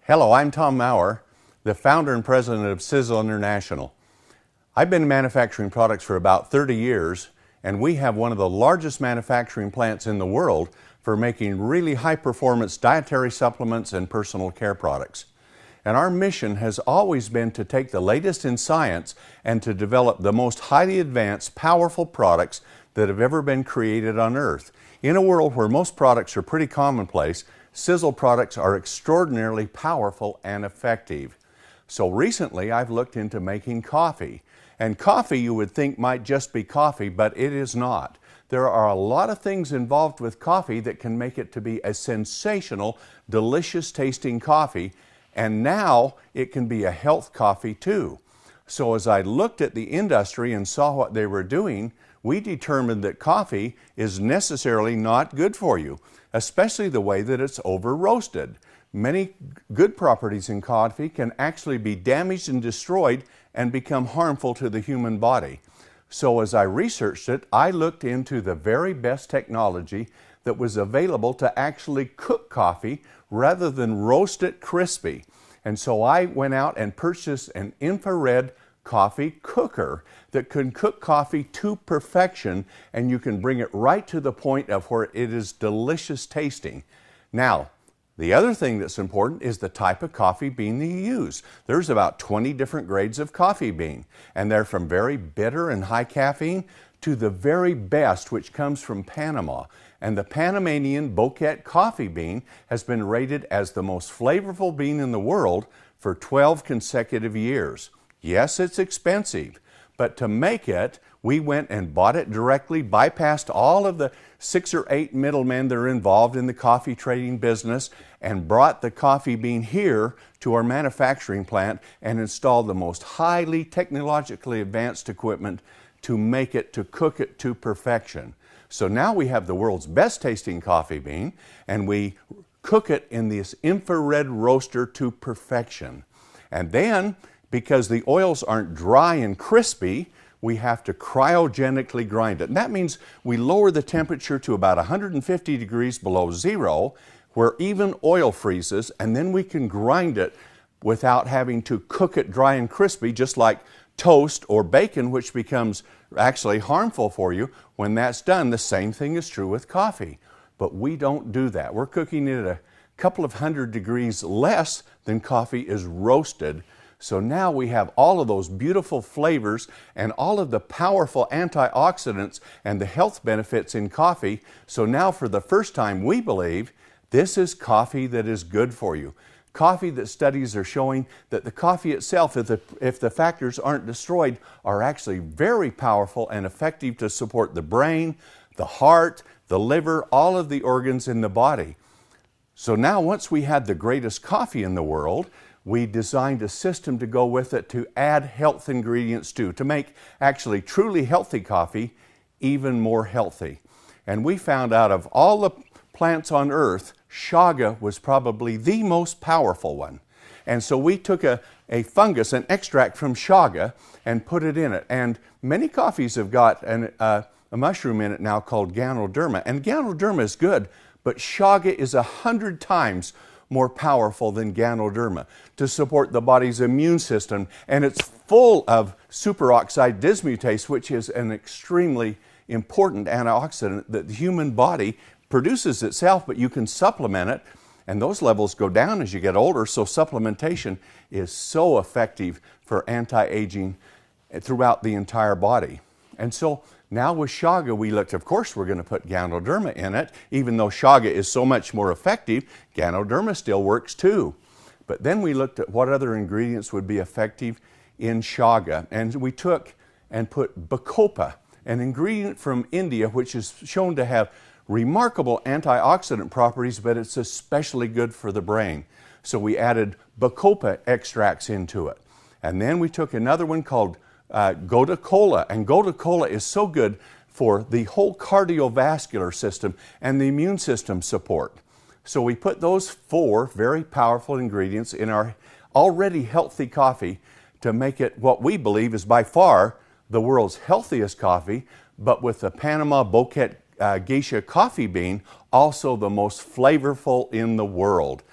Hello, I'm Tom Maurer, the founder and president of Sisel International. I've been manufacturing products for about 30 years, and we have one of the largest manufacturing plants in the world for making really high-performance dietary supplements and personal care products. And our mission has always been to take the latest in science and to develop the most highly advanced, powerful products that have ever been created on Earth. In a world where most products are pretty commonplace, Sisel products are extraordinarily powerful and effective. So recently I've looked into making coffee. And coffee you would think might just be coffee, but it is not. There are a lot of things involved with coffee that can make it to be a sensational, delicious tasting coffee. And now it can be a health coffee too. So as I looked at the industry and saw what they were doing, we determined that coffee is necessarily not good for you, especially the way that it's over roasted. Many good properties in coffee can actually be damaged and destroyed and become harmful to the human body. So as I researched it, I looked into the very best technology that was available to actually cook coffee rather than roast it crispy. And so I went out and purchased an infrared coffee cooker that can cook coffee to perfection, and you can bring it right to the point of where it is delicious tasting. Now, the other thing that's important is the type of coffee bean that you use. There's about 20 different grades of coffee bean, and they're from very bitter and high caffeine to the very best, which comes from Panama. And the Panamanian bouquet coffee bean has been rated as the most flavorful bean in the world for 12 consecutive years. Yes, it's expensive, but to make it, we went and bought it directly, bypassed all of the 6 or 8 middlemen that are involved in the coffee trading business, and brought the coffee bean here to our manufacturing plant and installed the most highly technologically advanced equipment to make it, to cook it to perfection. So now we have the world's best tasting coffee bean, and we cook it in this infrared roaster to perfection. And then, because the oils aren't dry and crispy, we have to cryogenically grind it. And that means we lower the temperature to about 150 degrees below zero, where even oil freezes, and then we can grind it without having to cook it dry and crispy, just like toast or bacon, which becomes actually harmful for you. When that's done, the same thing is true with coffee. But we don't do that. We're cooking it at a couple of hundred degrees less than coffee is roasted. So now we have all of those beautiful flavors and all of the powerful antioxidants and the health benefits in coffee. So now for the first time, we believe this is coffee that is good for you. Coffee that studies are showing that the coffee itself, if the factors aren't destroyed, are actually very powerful and effective to support the brain, the heart, the liver, all of the organs in the body. So now once we had the greatest coffee in the world, we designed a system to go with it to add health ingredients to make actually truly healthy coffee even more healthy. And we found out of all the plants on earth, chaga was probably the most powerful one. And so we took a fungus, an extract from chaga, and put it in it. And many coffees have got a mushroom in it now called Ganoderma. And Ganoderma is good, but chaga is 100 times more powerful than Ganoderma to support the body's immune system. And it's full of superoxide dismutase, which is an extremely important antioxidant that the human body produces itself, but you can supplement it, and those levels go down as you get older. So supplementation is so effective for anti-aging throughout the entire body. And so now with chaga, we looked, of course, we're going to put Ganoderma in it. Even though chaga is so much more effective, Ganoderma still works too. But then we looked at what other ingredients would be effective in chaga. And we took and put bacopa, an ingredient from India, which is shown to have remarkable antioxidant properties, but it's especially good for the brain. So we added bacopa extracts into it. And then we took another one called Gotu kola, and Gotu kola is so good for the whole cardiovascular system and the immune system support. So we put those 4 very powerful ingredients in our already healthy coffee to make it what we believe is by far the world's healthiest coffee, but with the Panama bouquet geisha coffee bean, also the most flavorful in the world.